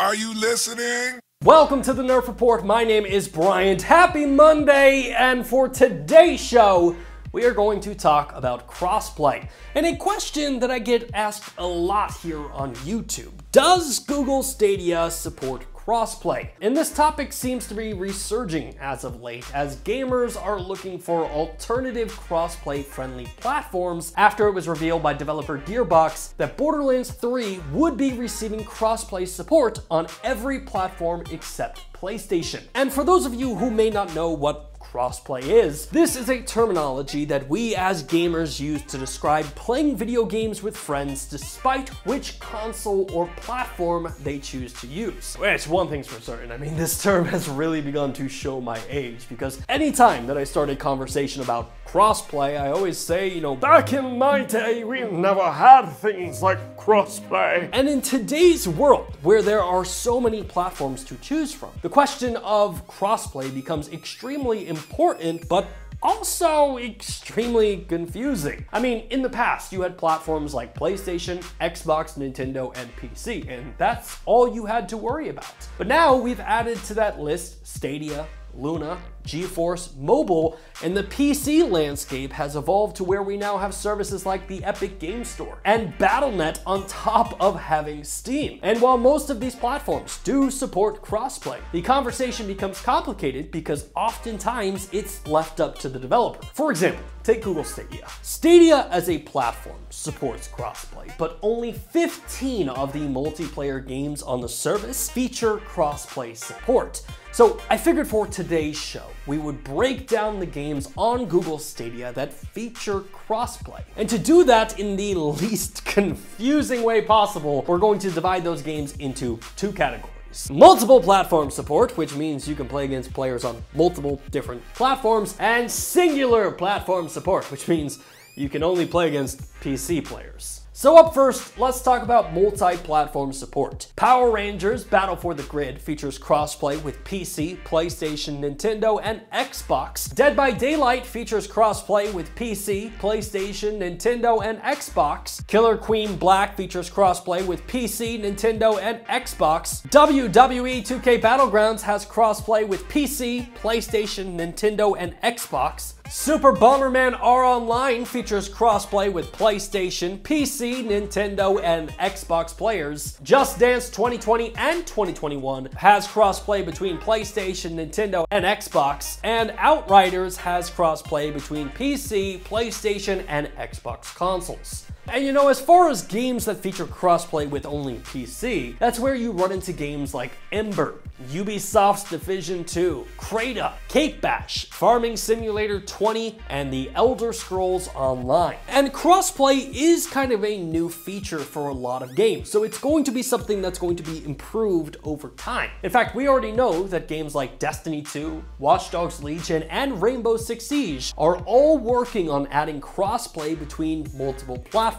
Are you listening? Welcome to the Nerf Report. My name is Bryant. Happy Monday, and for today's show, we are going to talk about crossplay. And a question that I get asked a lot here on YouTube: does Google Stadia support crossplay? And this topic seems to be resurging as of late, as gamers are looking for alternative crossplay friendly platforms after it was revealed by developer Gearbox that Borderlands 3 would be receiving crossplay support on every platform except PlayStation. And for those of you who may not know what crossplay is, this is a terminology that we as gamers use to describe playing video games with friends despite which console or platform they choose to use. Which, one thing's for certain, I mean, this term has really begun to show my age, because anytime that I start a conversation about crossplay, I always say, back in my day, we never had things like crossplay. And in today's world, where there are so many platforms to choose from, the question of crossplay becomes extremely important, but also extremely confusing. I mean, in the past, you had platforms like PlayStation, Xbox, Nintendo, and PC, and that's all you had to worry about. But now we've added to that list Stadia, Luna, GeForce, mobile, and the PC landscape has evolved to where we now have services like the Epic Game Store and Battle.net on top of having Steam. And while most of these platforms do support crossplay, the conversation becomes complicated because oftentimes it's left up to the developer. For example, take Google Stadia. Stadia as a platform supports crossplay, but only 15 of the multiplayer games on the service feature crossplay support. So I figured for today's show, we would break down the games on Google Stadia that feature crossplay. And to do that in the least confusing way possible, we're going to divide those games into two categories. Multiple platform support, which means you can play against players on multiple different platforms, and singular platform support, which means you can only play against PC players. So up first, let's talk about multi-platform support. Power Rangers Battle for the Grid features crossplay with PC, PlayStation, Nintendo, and Xbox. Dead by Daylight features crossplay with PC, PlayStation, Nintendo, and Xbox. Killer Queen Black features crossplay with PC, Nintendo, and Xbox. WWE 2K Battlegrounds has crossplay with PC, PlayStation, Nintendo, and Xbox. Super Bomberman R Online features crossplay with PlayStation, PC, Nintendo, and Xbox players. Just Dance 2020 and 2021 has crossplay between PlayStation, Nintendo, and Xbox. And Outriders has crossplay between PC, PlayStation, and Xbox consoles. And as far as games that feature crossplay with only PC, that's where you run into games like Ember, Ubisoft's Division 2, Crata, Cake Bash, Farming Simulator 20, and The Elder Scrolls Online. And crossplay is kind of a new feature for a lot of games, so it's going to be something that's going to be improved over time. In fact, we already know that games like Destiny 2, Watch Dogs Legion, and Rainbow Six Siege are all working on adding crossplay between multiple platforms.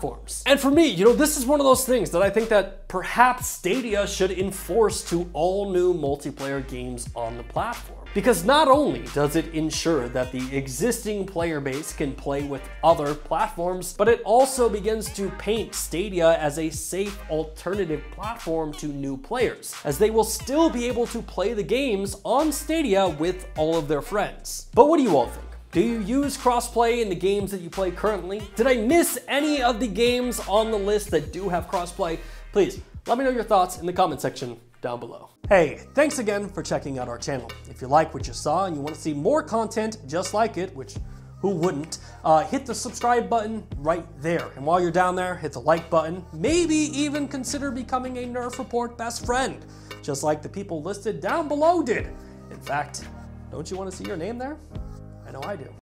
And for me, this is one of those things that I think that perhaps Stadia should enforce to all new multiplayer games on the platform. Because not only does it ensure that the existing player base can play with other platforms, but it also begins to paint Stadia as a safe alternative platform to new players, as they will still be able to play the games on Stadia with all of their friends. But what do you all think? Do you use crossplay in the games that you play currently? Did I miss any of the games on the list that do have crossplay? Please, let me know your thoughts in the comment section down below. Hey, thanks again for checking out our channel. If you like what you saw and you want to see more content just like it, which who wouldn't, hit the subscribe button right there. And while you're down there, hit the like button. Maybe even consider becoming a Nerf Report best friend, just like the people listed down below did. In fact, don't you want to see your name there? I know I do.